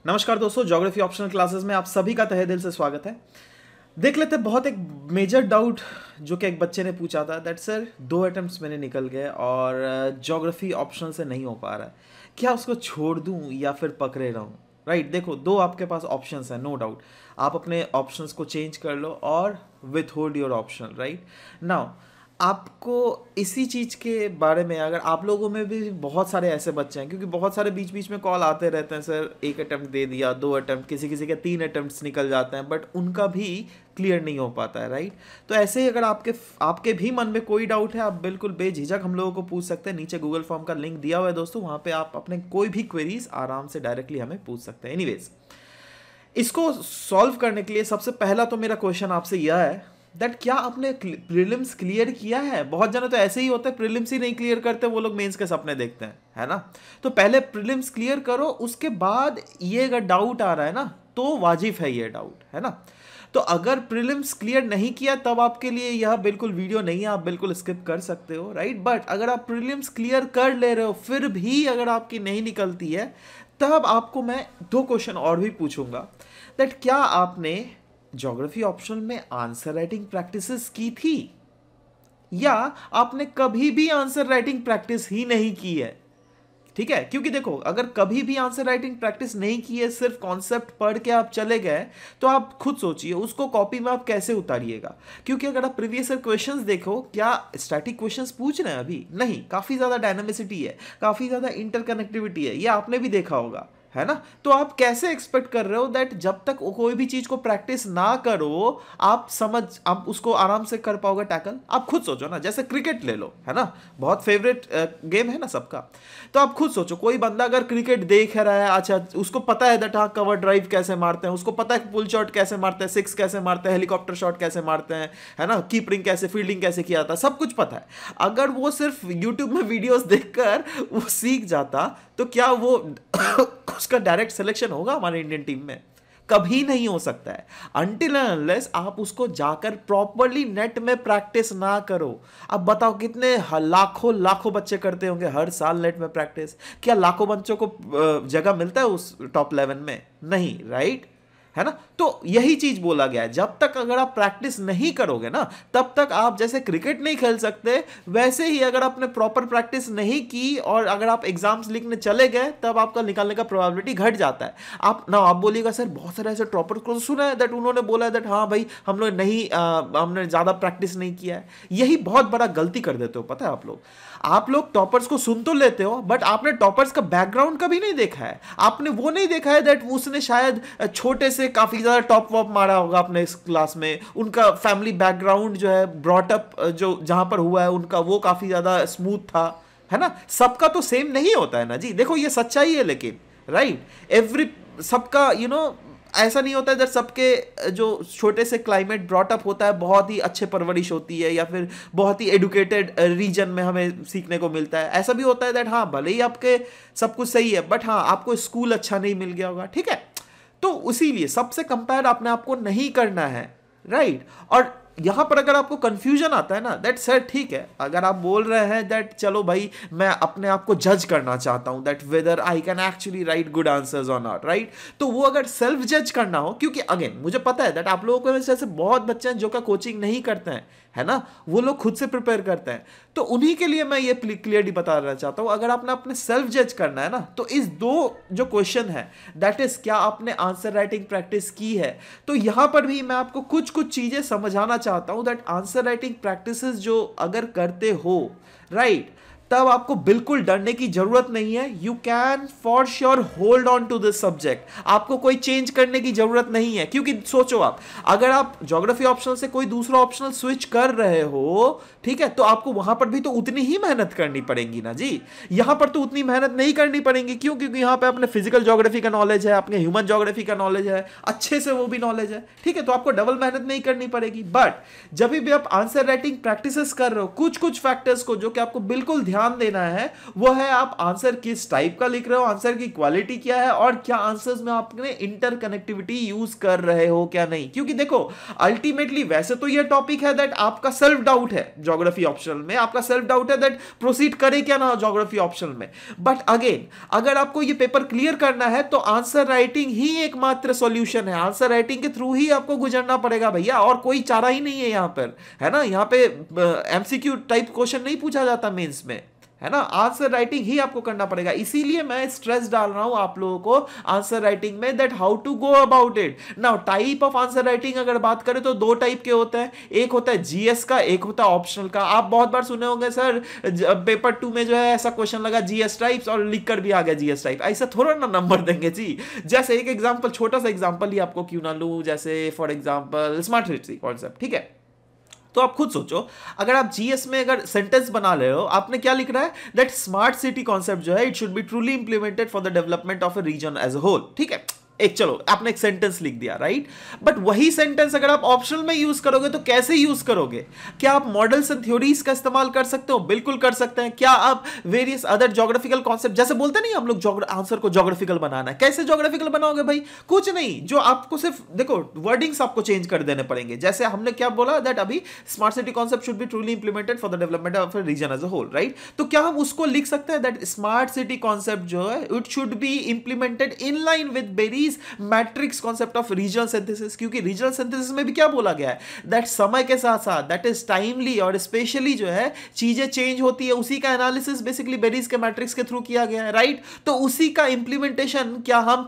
नमस्कार दोस्तों, geography optional classes में आप सभी का तहे दिल से स्वागत है। देख लेते हैं बहुत एक मेजर डाउट जो कि एक बच्चे ने पूछा था दैट सर 2 अटेम्प्ट्स मेरे निकल गए और ज्योग्राफी ऑप्शनल से नहीं हो पा रहा है, क्या उसको छोड़ दूं या फिर पकड़े रहूं। राइट, देखो दो आपके पास ऑप्शंस हैं, नो डाउट। आप अपने ऑप्शंस को चेंज कर लो और with hold your option. Right now आपको इसी चीज़ के बारे में, अगर आप लोगों में भी बहुत सारे ऐसे बच्चे हैं, क्योंकि बहुत सारे बीच बीच में कॉल आते रहते हैं, सर 1 अटेम्प्ट दे दिया, 2 अटेम्प्ट, किसी किसी के 3 अटेम्प्ट्स निकल जाते हैं बट उनका भी क्लियर नहीं हो पाता है। राइट, तो ऐसे ही अगर आपके भी मन में कोई डाउट है, आप बिल्कुल बेझिझक हम लोगों को पूछ सकते हैं। नीचे गूगल फॉर्म का लिंक दिया हुआ है दोस्तों, वहाँ पे आप अपने कोई भी क्वेरीज आराम से डायरेक्टली हमें पूछ सकते हैं। एनीवेज, इसको सॉल्व करने के लिए सबसे पहला तो मेरा क्वेश्चन आपसे यह है दैट क्या आपने प्रीलिम्स क्लियर किया है। बहुत जने तो ऐसे ही होते हैं, प्रीलिम्स ही नहीं क्लियर करते, वो लोग मेंस के सपने देखते हैं, है ना। तो पहले प्रीलिम्स क्लियर करो, उसके बाद ये अगर डाउट आ रहा है ना तो वाजिब है ये डाउट, है ना। तो अगर प्रीलिम्स क्लियर नहीं किया तब आपके लिए यह बिल्कुल वीडियो नहीं है, आप बिल्कुल स्किप कर सकते हो। राइट, बट अगर आप प्रीलिम्स क्लियर कर ले रहे हो फिर भी अगर आपकी नहीं निकलती है, तब आपको मैं 2 क्वेश्चन और भी पूछूंगा दैट क्या आपने ज्योग्राफी ऑप्शनल में आंसर राइटिंग प्रैक्टिसेस की थी या आपने कभी भी आंसर राइटिंग प्रैक्टिस ही नहीं की है। ठीक है, क्योंकि देखो अगर कभी भी आंसर राइटिंग प्रैक्टिस नहीं की है, सिर्फ कॉन्सेप्ट पढ़ के आप चले गए, तो आप खुद सोचिए उसको कॉपी में आप कैसे उतारिएगा। क्योंकि अगर आप प्रीवियस ईयर क्वेश्चंस देखो, क्या स्टैटिक क्वेश्चंस पूछ रहे हैं अभी नहीं, काफी ज्यादा डायनामिसिटी है, काफी ज्यादा इंटरकनेक्टिविटी है, ये आपने भी देखा होगा, है ना। तो आप कैसे एक्सपेक्ट कर रहे हो दैट जब तक कोई भी चीज को प्रैक्टिस ना करो आप उसको आराम से कर पाओगे टैकल। आप खुद सोचो ना, जैसे क्रिकेट ले लो, है ना, बहुत फेवरेट गेम है ना सबका। तो आप खुद सोचो, कोई बंदा अगर क्रिकेट देख रहा है, अच्छा उसको पता है दैट हाँ कवर ड्राइव कैसे मारते हैं, उसको पता है पुल शॉट कैसे मारते हैं, सिक्स कैसे मारते हैं, हेलीकॉप्टर शॉट कैसे मारते हैं, है ना, कीपरिंग कैसे, फील्डिंग कैसे किया जाता है, सब कुछ पता है। अगर वो सिर्फ यूट्यूब में वीडियोस देखकर वो सीख जाता तो क्या वो उसका डायरेक्ट सिलेक्शन होगा हमारे इंडियन टीम में? कभी नहीं हो सकता है अनटिल अनलेस आप उसको जाकर प्रॉपरली नेट में प्रैक्टिस ना करो। अब बताओ कितने लाखों लाखों बच्चे करते होंगे हर साल नेट में प्रैक्टिस, क्या लाखों बच्चों को जगह मिलता है उस टॉप 11 में? नहीं, राइट, है ना। तो यही चीज बोला गया है, जब तक अगर आप प्रैक्टिस नहीं करोगे ना तब तक आप जैसे क्रिकेट नहीं खेल सकते, वैसे ही अगर आपने प्रॉपर प्रैक्टिस नहीं की और अगर आप एग्जाम्स लिखने चले गए तब आपका निकालने का प्रोबेबिलिटी घट जाता है। आप बोलिएगा सर बहुत सारे ऐसे टॉपर को सुना है दैट उन्होंने बोला है दैट हाँ भाई हम लोग नहीं हमने ज्यादा प्रैक्टिस नहीं किया है। यही बहुत बड़ा गलती कर देते हो, पता है आप लोग टॉपर्स को सुन तो लेते हो बट आपने टॉपर्स का बैकग्राउंड कभी नहीं देखा है। आपने वो नहीं देखा है दैट उसने शायद छोटे से काफी ज्यादा टॉप वॉप मारा होगा अपने इस क्लास में, उनका फैमिली बैकग्राउंड जो है ब्रॉट अप जो जहां पर हुआ है उनका वो काफी ज्यादा स्मूथ था, है ना। सबका तो सेम नहीं होता है ना जी, देखो ये सच्चाई है। लेकिन राइट, एवरी सबका ऐसा नहीं होता है जब सबके जो छोटे से क्लाइमेट ब्रॉट अप होता है बहुत ही अच्छे परवरिश होती है या फिर बहुत ही एडुकेटेड रीजन में हमें सीखने को मिलता है। ऐसा भी होता है दैट हाँ भले ही आपके सब कुछ सही है बट हाँ आपको स्कूल अच्छा नहीं मिल गया होगा, ठीक है। तो इसीलिए सबसे कंपेयर अपने आप को नहीं करना है, राइट। और यहां पर अगर आपको कंफ्यूजन आता है ना दैट सर ठीक है, अगर आप बोल रहे हैं दैट चलो भाई मैं अपने आप को जज करना चाहता हूं that whether I can actually right good answers और नॉट, राइट। तो वो अगर सेल्फ जज करना हो, क्योंकि अगेन मुझे पता है दैट आप लोगों को जैसे बहुत बच्चे हैं जो का कोचिंग नहीं करते हैं, है ना, वो लोग खुद से प्रिपेयर करते हैं, तो उन्हीं के लिए मैं ये क्लियरली बताना चाहता हूं। अगर आपने अपने सेल्फ जज करना है ना तो इस 2 जो क्वेश्चन है दैट इज क्या आपने आंसर राइटिंग प्रैक्टिस की है, तो यहां पर भी मैं आपको कुछ कुछ चीजें समझाना चाहता हूं दैट आंसर राइटिंग प्रैक्टिसेस जो अगर करते हो, राइट, तब आपको बिल्कुल डरने की जरूरत नहीं है। You can for sure hold on to this subject, आपको कोई चेंज करने की जरूरत नहीं है। क्योंकि सोचो आप अगर आप ज्योग्राफी ऑप्शनल से कोई दूसरा ऑप्शनल स्विच कर रहे हो, ठीक है, तो आपको वहां पर भी तो उतनी ही मेहनत करनी पड़ेगी ना जी। यहां पर तो उतनी मेहनत नहीं करनी पड़ेगी, क्यों? क्योंकि यहां पे अपने फिजिकल ज्योग्राफी का नॉलेज है, अपने ह्यूमन ज्योग्राफी का नॉलेज है, अच्छे से वो भी नॉलेज है, ठीक है, तो आपको डबल मेहनत नहीं करनी पड़ेगी। बट जब भी आप आंसर राइटिंग प्रैक्टिसेस कर रहे हो, कुछ कुछ फैक्टर्स को जो कि आपको बिल्कुल ध्यान ध्यान देना है वो है आप आंसर किस टाइप का लिख रहे हो, आंसर की क्वालिटी क्या है, और क्या आंसर्स में आपने इंटरकनेक्टिविटी यूज कर रहे हो क्या नहीं। क्योंकि देखो अल्टीमेटली वैसे तो ये टॉपिक है दैट आपका सेल्फ डाउट है, ज्योग्राफी ऑप्शनल में आपका सेल्फ डाउट है दैट प्रोसीड करे क्या ना ज्योग्राफी ऑप्शनल में। बट अगेन अगर आपको ये पेपर क्लियर करना है तो आंसर राइटिंग ही एकमात्र सॉल्यूशन है, आंसर राइटिंग के थ्रू ही आपको गुजरना पड़ेगा भैया, और कोई चारा ही नहीं है यहां पर, है ना। यहां पे एमसीक्यू टाइप क्वेश्चन नहीं पूछा जाता मेंस में, है ना। आंसर राइटिंग ही आपको करना पड़ेगा, इसीलिए मैं स्ट्रेस डाल रहा हूं आप लोगों को आंसर राइटिंग में that how to go about it. Now type of answer writing अगर बात करें तो दो टाइप के होते हैं, एक होता है जीएस का, एक होता है ऑप्शनल का। आप बहुत बार सुने होंगे सर पेपर 2 में जो है ऐसा क्वेश्चन लगा जीएस टाइप्स और लिख कर भी आ गया जीएस टाइप, ऐसा थोड़ा ना नंबर देंगे जी। जैसे एक एग्जांपल, छोटा सा एग्जांपल ही आपको क्यों ना लूं, जैसे for example smart city concept, ठीक है। तो आप खुद सोचो अगर आप जीएस में अगर सेंटेंस बना ले रहे हो, आपने क्या लिख रहा है दैट स्मार्ट सिटी कॉन्सेप्ट जो है it should be truly implemented for the development of a region as a whole, ठीक है। एक चलो आपने एक सेंटेंस लिख दिया, राइट। बट वही सेंटेंस अगर आप ऑप्शनल में यूज करोगे तो कैसे यूज करोगे? क्या आप मॉडल्स एंड थ्योरीज का इस्तेमाल कर सकते हो? बिल्कुल कर सकते हैं। क्या आप वेरियस अदर ज्योग्राफिकल कॉन्सेप्ट, जैसे बोलते नहीं हम लोग आंसर को ज्योग्राफिकल बनाना है, कैसे ज्योग्राफिकल बनाओगे भाई? कुछ नहीं, जो आपको सिर्फ देखो वर्डिंग्स आपको चेंज कर देने पड़ेंगे। जैसे हमने क्या बोला दैट अभी smart city concept should be truly implemented for the development of a region as a whole, right. तो क्या हम उसको लिख सकते हैं दैट स्मार्ट सिटी कॉन्सेप्ट जो है it should B implemented in line with berries matrix concept of regional synthesis. क्योंकि रीजनल सिंथेसिस में भी क्या बोला गया है दैट समय के साथ साथ दैट इज टाइमली और स्पेशली जो है चीजें चेंज होती है, उसी का एनालिसिस बेसिकली बेरीज के मैट्रिक्स के थ्रू किया गया है, राइट। तो उसी का इंप्लीमेंटेशन क्या हम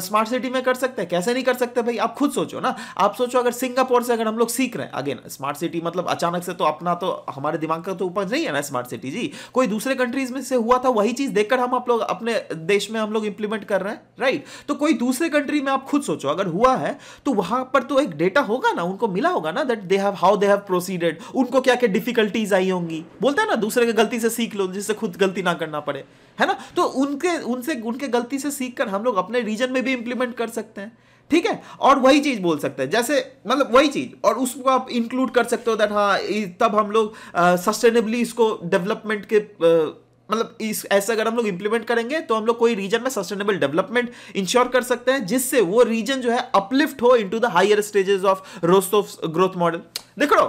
स्मार्ट सिटी में कर सकते हैं? कैसे नहीं कर सकते भाई, आप खुद सोचो ना। आप सोचो अगर सिंगापुर से अगर हम लोग सीख रहे हैं, अगेन स्मार्ट सिटी मतलब अचानक से तो अपना तो हमारे दिमाग का तो उपज नहीं है ना स्मार्ट सिटी जी, कोई दूसरे कंट्रीज में से हुआ था वही चीज देखकर हम आप लोग अपने देश में हम लोग इंप्लीमेंट कर रहे हैं, राइट। तो कोई दूसरे कंट्री में आप खुद सोचो अगर हुआ है तो वहां पर तो एक डेटा होगा ना, उनको मिला होगा ना that they have how they have proceeded, उनको क्या क्या डिफिकल्टीज आई होंगी। बोलता है ना दूसरे की गलती से सीख लो जिससे खुद गलती ना करना पड़े, है ना। तो उनके गलती से सीखकर हम लोग अपने रीजन में भी इंप्लीमेंट कर सकते हैं, ठीक है। और वही चीज बोल सकते हैं, जैसे मतलब वही चीज, और उसको आप इंक्लूड कर सकते हो दैट हाँ तब हम लोग सस्टेनेबली इसको डेवलपमेंट के मतलब इस ऐसा अगर हम लोग इंप्लीमेंट करेंगे तो हम लोग कोई रीजन में सस्टेनेबल डेवलपमेंट इंश्योर कर सकते हैं जिससे वो रीजन जो है अपलिफ्ट हो into the higher stages of Rostow's growth model. देख रहे हो,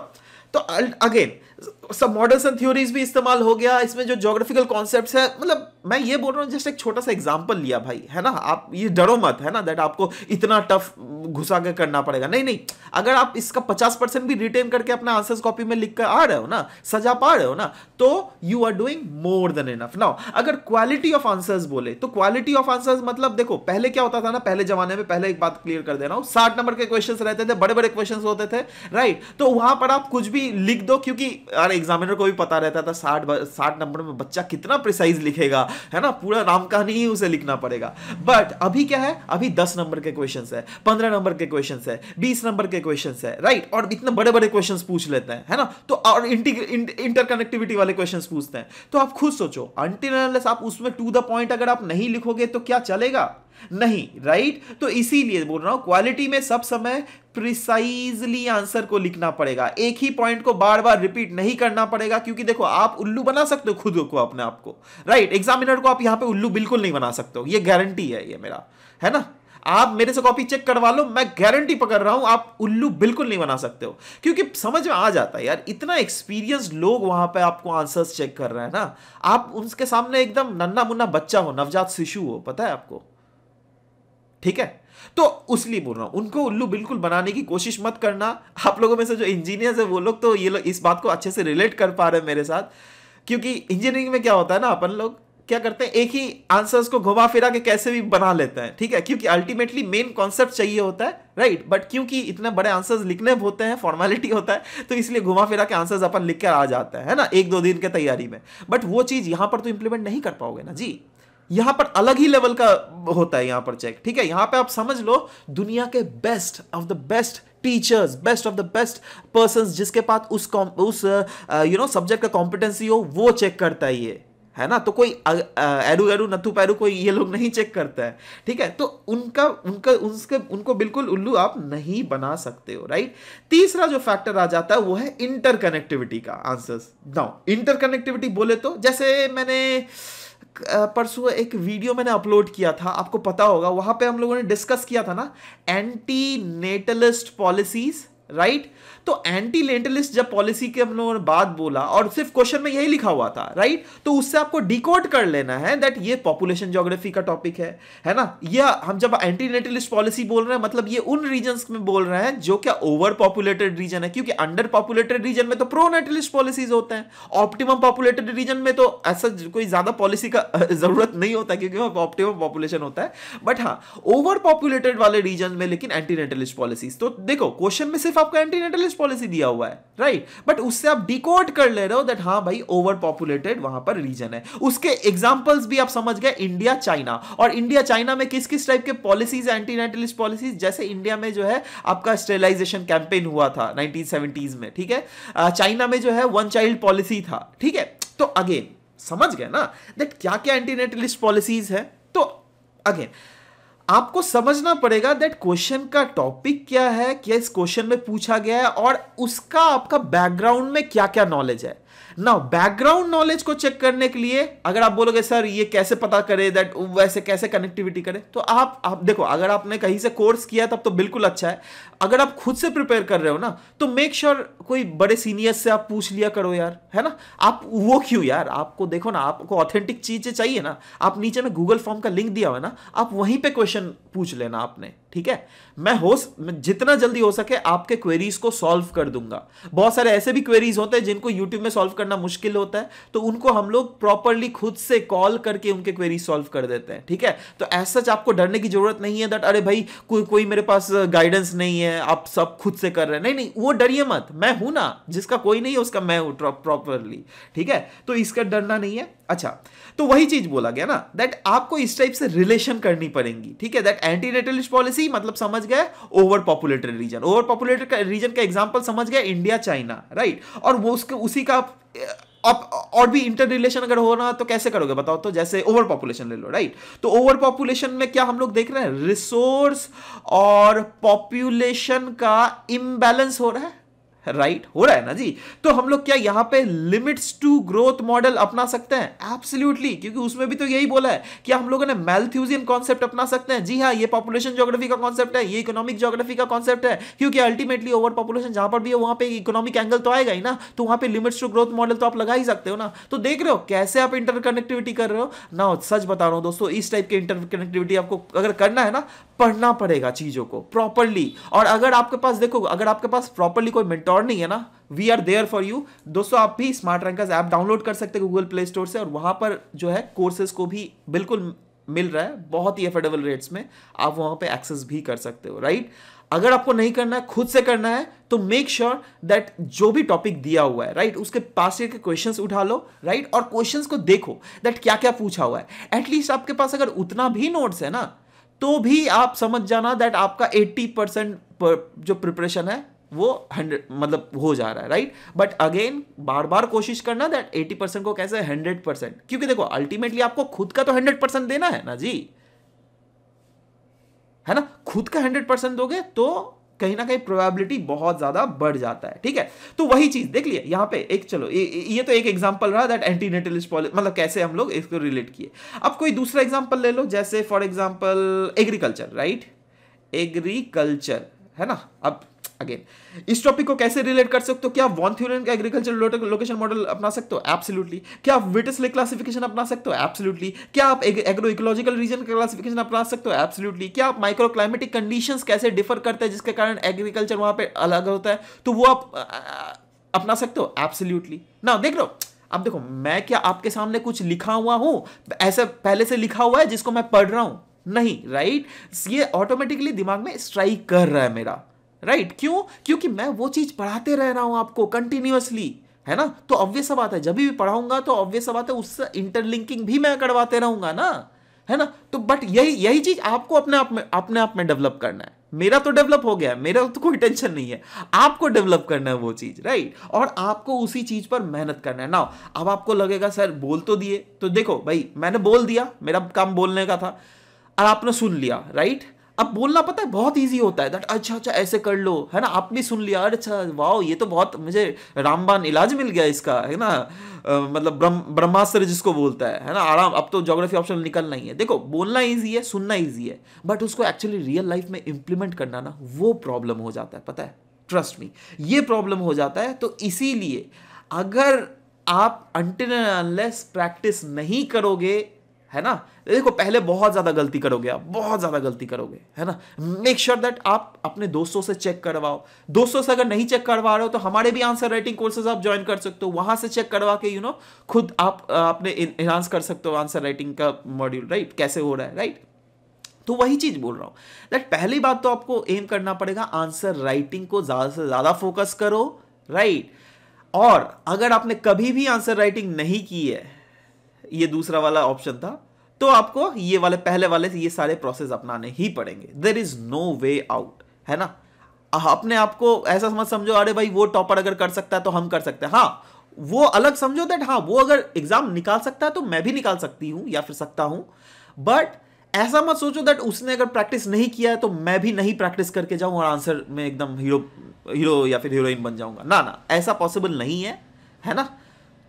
तो अगेन सब मॉडल्स एंड थ्योरीज भी इस्तेमाल हो गया इसमें, जो ज्योग्राफिकल कॉन्सेप्ट्स है। मतलब मैं ये बोल रहा हूँ जस्ट एक छोटा सा एग्जांपल लिया भाई, है ना। आप ये डरो मत, है ना, दैट आपको इतना टफ घुसा के करना पड़ेगा, नहीं नहीं। अगर आप इसका 50% भी रिटेन करके अपना आंसर्स कॉपी में लिख कर आ रहे हो ना, सजा पा रहे हो ना, तो you are doing more than enough. Now अगर क्वालिटी ऑफ आंसर्स बोले तो क्वालिटी ऑफ आंसर्स मतलब देखो पहले क्या होता था ना, पहले जमाने में, पहले एक बात क्लियर कर दे रहा हूं, 60 नंबर के क्वेश्चंस रहते थे, बड़े बड़े क्वेश्चंस होते थे, राइट। तो वहां पर आप कुछ भी लिख दो, क्योंकि अरे एग्जामिनर को भी पता रहता था 60 नंबर में बच्चा कितना प्रिसाइज लिखेगा, है ना, पूरा राम कहानी ही उसे लिखना पड़ेगा। बट अभी क्या है, अभी 10 नंबर के क्वेश्चंस है, 15 नंबर के क्वेश्चंस है, 20 नंबर के क्वेश्चंस है, राइट। और इतने बड़े बड़े क्वेश्चंस पूछ लेते हैं, है ना। तो और इंटरकनेक्टिविटी वाले क्वेश्चंस पूछते हैं। तो आप खुद सोचो अनटिल अनलेस आप उसमें टू द पॉइंट अगर आप नहीं लिखोगे तो क्या चलेगा? नहीं, राइट। तो इसीलिए बोल रहा हूं क्वालिटी में सब समय प्रिसाइजली आंसर को लिखना पड़ेगा, एक ही पॉइंट को बार बार रिपीट नहीं करना पड़ेगा। क्योंकि देखो आप उल्लू बना सकते हो खुद को, अपने आप को, राइट। एग्जामिनर को आप यहां पे उल्लू बिल्कुल नहीं बना सकते हो, ये गारंटी है ये मेरा, है ना। आप मेरे से कॉपी चेक करवा लो, मैं गारंटी पकड़ रहा हूं आप उल्लू बिल्कुल नहीं बना सकते हो। क्योंकि समझ में आ जाता है यार, इतना एक्सपीरियंस लोग वहां पे आपको आंसर्स चेक कर रहे हैं ना, आप उनके सामने एकदम नन्ना मुन्ना बच्चा हो, नवजात शिशु हो, पता है आपको, ठीक है। तो उसलिए बोल रहा हूं उनको उल्लू बिल्कुल बनाने की कोशिश मत करना। आप लोगों में से जो इंजीनियर्स है वो लोग तो ये लोग इस बात को अच्छे से रिलेट कर पा रहे हैं मेरे साथ, क्योंकि इंजीनियरिंग में क्या होता है ना, अपन लोग क्या करते हैं, एक ही आंसर्स को घुमा फिरा के कैसे भी बना लेते हैं, ठीक है। क्योंकि अल्टीमेटली मेन कॉन्सेप्ट चाहिए होता है, राइट। बट क्योंकि इतने बड़े आंसर्स लिखने होते हैं, फॉर्मेलिटी होता है, तो इसलिए घुमा फिरा के आंसर्स अपन लिख कर आ जाते हैं, है ना, 1-2 दिन के तैयारी में। बट वो चीज यहां पर तो इंप्लीमेंट नहीं कर पाओगे ना जी, यहां पर अलग ही लेवल का होता है यहां पर चेक, ठीक है। यहां पे आप समझ लो दुनिया के best of the best teachers, best of the best persons जिसके पास उस सब्जेक्ट का कॉम्पिटेंसी हो, वो चेक करता है ये, है ना, तो कोई एरू एरू नथु पैरू कोई ये लोग नहीं चेक करता है, ठीक है, तो उनको बिल्कुल उल्लू आप नहीं बना सकते हो, राइट। तीसरा जो फैक्टर आ जाता है वो है इंटरकनेक्टिविटी का आंसर्स। नाउ इंटरकनेक्टिविटी बोले तो जैसे मैंने परसों एक वीडियो मैंने अपलोड किया था, आपको पता होगा, वहां पे हम लोगों ने डिस्कस किया था ना एंटी नेटलिस्ट पॉलिसीज, राइट। तो एंटी नेटलिस्ट जब पॉलिसी के हम लोगों ने बात बोला और सिर्फ क्वेश्चन में यही लिखा हुआ था, राइट, तो उससे आपको डिकोड कर लेना है दैट ये पॉपुलेशन ज्योग्राफी का टॉपिक है ना। ये हम जब एंटी नेटलिस्ट पॉलिसी बोल रहे हैं मतलब ये उन रीजन्स में बोल रहे हैं जो क्या ओवर पॉपुलेटेड रीजन है, क्योंकि अंडर पॉपुलेटेड रीजन में तो प्रो नेटलिस्ट पॉलिसीज होते हैं, ऑप्टिमम पॉपुलेटेड रीजन में तो ऐसा कोई ज्यादा पॉलिसी का जरूरत नहीं होता क्योंकि वहां ऑप्टिमम पॉपुलेशन होता है। बट हाँ, ओवर पॉपुलेटेड वाले रीजन में लेकिन एंटी नेटलिस्ट पॉलिसीज, तो देखो क्वेश्चन में सिर्फ आपको एंटी नेटलिस्ट पॉलिसी दिया हुआ है, राइट, बट उससे आप डिकोड कर ले रहे हो दैट हाँ भाई ओवर पॉपुलेटेड वहां पर रीजन है। उसके एग्जांपल्स भी आप समझ गए, इंडिया चाइना, और इंडिया चाइना में किस किस टाइप के पॉलिसीज एंटी नेटलिस्ट पॉलिसीज, जैसे इंडिया में जो है आपका स्टेरिलाइजेशन कैंपेन हुआ था 1970s में, ठीक है, चाइना में जो है वन चाइल्ड पॉलिसी था, ठीक है। तो अगेन समझ गए ना दैट क्या क्या एंटी नेटलिस्ट पॉलिसीज है। तो अगेन आपको समझना पड़ेगा दैट क्वेश्चन का टॉपिक क्या है, क्या इस क्वेश्चन में पूछा गया है, और उसका आपका बैकग्राउंड में क्या क्या नॉलेज है ना। बैकग्राउंड नॉलेज को चेक करने के लिए अगर आप बोलोगे सर ये कैसे पता करे दैट वैसे कैसे कनेक्टिविटी करे, तो आप देखो, अगर आपने कहीं से कोर्स किया तब तो बिल्कुल अच्छा है, अगर आप खुद से प्रिपेयर कर रहे हो ना तो मेक श्योर कोई बड़े सीनियर्स से आप पूछ लिया करो यार, है ना। आप वो क्यों यार, आपको देखो ना, आपको ऑथेंटिक चीजें चाहिए ना, आप नीचे में गूगल फॉर्म का लिंक दिया हुआ है ना, आप वहीं पे क्वेश्चन पूछ लेना आपने, ठीक है। मैं जितना जल्दी हो सके आपके क्वेरीज को सॉल्व कर दूंगा। बहुत सारे ऐसे भी क्वेरीज होते हैं जिनको यूट्यूब में सॉल्व करना मुश्किल होता है, तो उनको हम लोग प्रॉपरली खुद से कॉल करके उनके क्वेरीज सॉल्व कर देते हैं, ठीक है। तो ऐसा आपको डरने की जरूरत नहीं है दैट अरे भाई कोई मेरे पास गाइडेंस नहीं है, आप सब खुद से कर रहे हैं, नहीं नहीं, वो डरिए मत, मैं हूं ना, जिसका कोई नहीं है उसका मैं हूं प्रॉपरली, ठीक है। तो इसका डरना नहीं है। अच्छा, तो वही चीज बोला गया ना दैट आपको इस टाइप से रिलेशन करनी पड़ेगी, ठीक है, दैट एंटी नेटलिस्ट पॉलिसी मतलब समझ गए over populated region, over populated region का एग्जांपल समझ गए इंडिया चाइना, राइट, और वो उसके उसी का और भी इंटर रिलेशन अगर हो रहा तो कैसे करोगे बताओ, तो जैसे ओवर पॉपुलेशन ले लो, राइट, तो ओवर पॉपुलेशन में क्या हम लोग देख रहे हैं, रिसोर्स और पॉपुलेशन का इम्बैलेंस हो रहा है, राइट, हो रहा है ना जी। तो हम लोग क्या यहां पे लिमिट्स टू ग्रोथ मॉडल अपना सकते हैं, एब्सोल्युटली, क्योंकि उसमें भी तो यही बोला है कि हम लोगों ने मैल्थ्यूजियन कॉन्सेप्ट अपना सकते हैं। जी हाँ, ये पॉपुलेशन ज्योग्राफी का कॉन्सेप्ट है, ये इकोनॉमिक ज्योग्राफी का कॉन्सेप्ट है, क्योंकि अल्टीमेटली ओवर पॉपुलेशन जहां पर भी है वहां पे इकोनॉमिक एंगल तो आएगा ही ना, तो वहां पे लिमिट्स टू ग्रोथ मॉडल तो आप लगा ही सकते हो ना। तो देख रहे हो कैसे आप इंटरकनेक्टिविटी कर रहे हो ना। सच बता रहा हूं दोस्तों, इस टाइप की इंटरकनेक्टिविटी आपको अगर करना है ना, पढ़ना पड़ेगा चीजों को प्रॉपरली, और अगर आपके पास देखो, अगर आपके पास प्रॉपरली कोई मेंटोर नहीं है ना, we are there for you दोस्तों। आप भी स्मार्ट रैंकर्स ऐप डाउनलोड कर सकते हैं गूगल प्ले स्टोर से, और वहां पर जो है कोर्सेज को भी बिल्कुल मिल रहा है बहुत ही अफोर्डेबल रेट्स में, आप वहां पे एक्सेस भी कर सकते हो, राइट। अगर आपको नहीं करना है, खुद से करना है, तो मेक श्योर दैट जो भी टॉपिक दिया हुआ है, राइट, उसके पास के क्वेश्चंस उठा लो, राइट, और क्वेश्चंस को देखो दैट क्या क्या पूछा हुआ है। एटलीस्ट आपके पास अगर उतना भी नोट्स है ना, तो भी आप समझ जाना दैट आपका 80% जो प्रिपरेशन है वो 100 मतलब हो जा रहा है, राइट। बट अगेन बार बार कोशिश करना दैट 80% को कैसे 100%, क्योंकि देखो अल्टीमेटली आपको खुद का तो 100% देना है ना जी, है ना। खुद का 100% दोगे तो कहीं ना कहीं प्रोबेबिलिटी बहुत ज्यादा बढ़ जाता है, ठीक है। तो वही चीज देख लिया यहां पे एक, चलो ये तो एक एग्जांपल रहा दैट एंटी नेटलिस्ट पॉलिसी मतलब कैसे हम लोग इसको रिलेट किए। अब कोई दूसरा एग्जांपल ले लो, जैसे for example agriculture, right, agriculture, है ना। अब अगेन इस टॉपिक को कैसे रिलेट कर सकते हो, क्या आप वॉन थ्योरम का एग्रीकल्चर लोकेशन मॉडल अपना सकते हो, एब्सोल्युटली। क्या आप विटिसले क्लासिफिकेशन अपना सकते हो, एब्सोल्युटली। क्या आप एग्रो इकोलॉजिकल रीजन का क्लासिफिकेशन अपना सकते हो, एब्सोल्युटली। क्या आप माइक्रो क्लाइमेटिक कंडीशंस कैसे डिफर करते हैं जिसके कारण एग्रीकल्चर वहां पे अलग होता है, तो वो आप अपना सकते हो, एब्सोल्युटली ना। देख लो, अब देखो मैं क्या आपके सामने कुछ लिखा हुआ हूं, ऐसे पहले से लिखा हुआ है जिसको मैं पढ़ रहा हूं, नहीं, राइट। ये ऑटोमेटिकली दिमाग में स्ट्राइक कर रहा है मेरा, राइट। क्यों? क्योंकि मैं वो चीज पढ़ाते रह रहा हूं आपको कंटिन्यूअसली, है ना। तो ऑब्वियस सा बात है, जब भी पढ़ाऊंगा तो ऑब्वियस सा बात है उससे इंटरलिंकिंग भी मैं करवाते रहूंगा ना, है ना। तो बट यही चीज आपको अपने आप में डेवलप करना है, मेरा तो डेवलप हो गया है, मेरा तो कोई टेंशन नहीं है, आपको डेवलप करना है वो चीज, राइट, और आपको उसी चीज पर मेहनत करना है ना। अब आपको लगेगा सर बोल तो दिए, तो देखो भाई मैंने बोल दिया, मेरा काम बोलने का था, और आपने सुन लिया, राइट। अब बोलना पता है बहुत इजी होता है, दैट अच्छा अच्छा ऐसे कर लो, है ना, आप भी सुन लिया, अरे अच्छा वाह ये तो बहुत मुझे रामबाण इलाज मिल गया इसका, है ना, मतलब ब्रह्मास्त्र जिसको बोलता है ना, आराम, अब तो ज्योग्राफी ऑप्शन निकलना ही है। देखो बोलना इजी है, सुनना इजी है, बट उसको एक्चुअली रियल लाइफ में इंप्लीमेंट करना ना, वो प्रॉब्लम हो जाता है, पता है, ट्रस्ट मी, ये प्रॉब्लम हो जाता है। तो इसीलिए अगर आप अनटिल एंड अनलेस प्रैक्टिस नहीं करोगे, है ना, देखो पहले बहुत ज्यादा गलती करोगे, आप बहुत ज्यादा गलती करोगे, है ना। मेक श्योर दैट आप अपने दोस्तों से चेक करवाओ, दोस्तों से अगर नहीं चेक करवा रहे हो तो हमारे भी आंसर राइटिंग कोर्सेज आप ज्वाइन कर सकते हो, वहां से चेक करवा के खुद आप अपने एनहांस कर सकते हो आंसर राइटिंग का मॉड्यूल, राइट, कैसे हो रहा है, राइट। तो वही चीज बोल रहा हूं दैट पहली बात तो आपको एम करना पड़ेगा, आंसर राइटिंग को ज्यादा से ज्यादा फोकस करो, राइट। और अगर आपने कभी भी आंसर राइटिंग नहीं की है, ये दूसरा वाला ऑप्शन था, तो आपको ये वाले पहले वाले ये सारे प्रोसेस अपनाने ही पड़ेंगे, there is no way out, है ना। अपने आप को ऐसा समझ समझो, अरे भाई वो टॉपर अगर कर सकता है तो हम कर सकते हैं, हाँ वो अलग समझो दैट, हाँ वो अगर एग्जाम निकाल सकता है तो मैं भी निकाल सकती हूं या फिर सकता हूं, बट ऐसा मत सोचो दैट उसने अगर प्रैक्टिस नहीं किया है तो मैं भी नहीं प्रैक्टिस करके जाऊं और आंसर में एकदम हीरो हीरो या फिर हीरोइन बन जाऊंगा, ना ना, ऐसा पॉसिबल नहीं है ना।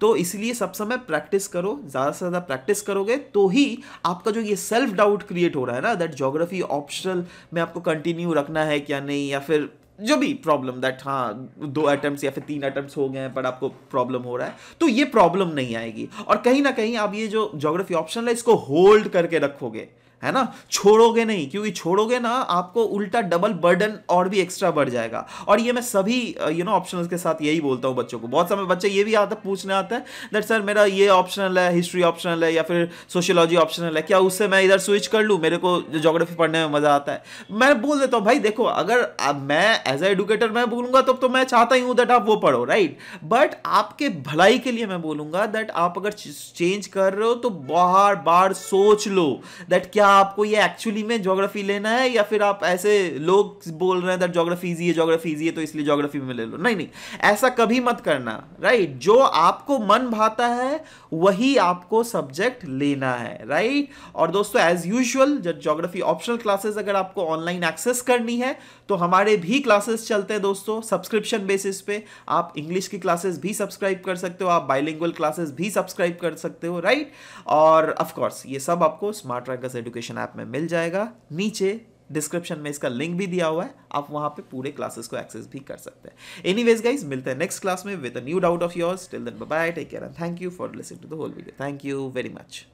तो इसलिए सब समय प्रैक्टिस करो, ज़्यादा से ज़्यादा प्रैक्टिस करोगे तो ही आपका जो ये सेल्फ डाउट क्रिएट हो रहा है ना, दैट ज्योग्राफी ऑप्शनल में आपको कंटिन्यू रखना है क्या नहीं, या फिर जो भी प्रॉब्लम दैट हाँ 2 अटेम्प्ट्स या फिर 3 अटेम्प्ट्स हो गए हैं पर आपको प्रॉब्लम हो रहा है, तो ये प्रॉब्लम नहीं आएगी। और कहीं ना कहीं आप ये जो ज्योग्राफी ऑप्शनल है इसको होल्ड करके रखोगे, है ना, छोड़ोगे नहीं, क्योंकि छोड़ोगे ना आपको उल्टा डबल बर्डन और भी एक्स्ट्रा बढ़ जाएगा। और ये मैं सभी ऑप्शनल्स के साथ यही बोलता हूँ बच्चों को, बहुत समय बच्चे ये भी पूछने आता है दैट सर मेरा ये ऑप्शनल है, हिस्ट्री ऑप्शनल है या फिर सोशियोलॉजी ऑप्शनल है, क्या उससे मैं इधर स्विच कर लूँ, मेरे को ज्योग्राफी पढ़ने में मजा आता है। मैं बोल देता हूँ भाई देखो, अगर मैं एज ए एडुकेटर मैं बोलूंगा तो मैं चाहता ही हूँ दैट आप वो पढ़ो, राइट, बट आपके भलाई के लिए मैं बोलूंगा दैट आप अगर चेंज कर रहे हो तो बार बार सोच लो दैट क्या आपको ये एक्चुअली में ज्योग्राफी लेना है, या फिर आप ऐसे लोग बोल रहे हैं दैट ज्योग्राफी इजी है तो इसलिए ज्योग्राफी में ले लो, नहीं नहीं, ऐसा कभी मत करना, राइट। जो आपको मन भाता है वही आपको सब्जेक्ट लेना है, राइट। और दोस्तों एज यूजुअल जब ज्योग्राफी ऑप्शनल क्लासेस अगर आपको ऑनलाइन एक्सेस करनी है तो हमारे भी क्लासेस चलते हैं दोस्तों सब्सक्रिप्शन बेसिस पे, आप इंग्लिश की क्लासेस भी सब्सक्राइब कर सकते हो, आप बाइलिंगुअल क्लासेस भी सब्सक्राइब कर सकते हो, राइट। और ऑफ कोर्स ये सब आपको स्मार्ट रैंकर्स एजुकेशन ऐप में मिल जाएगा, नीचे डिस्क्रिप्शन में इसका लिंक भी दिया हुआ है, आप वहां पे पूरे क्लासेस को एक्सेस भी कर सकते हैं। एनीवेज गाइस, मिलते हैं नेक्स्ट क्लास में with a new doubt of yours, till then bye bye, take care and thank you for listening to the whole video, thank you very much.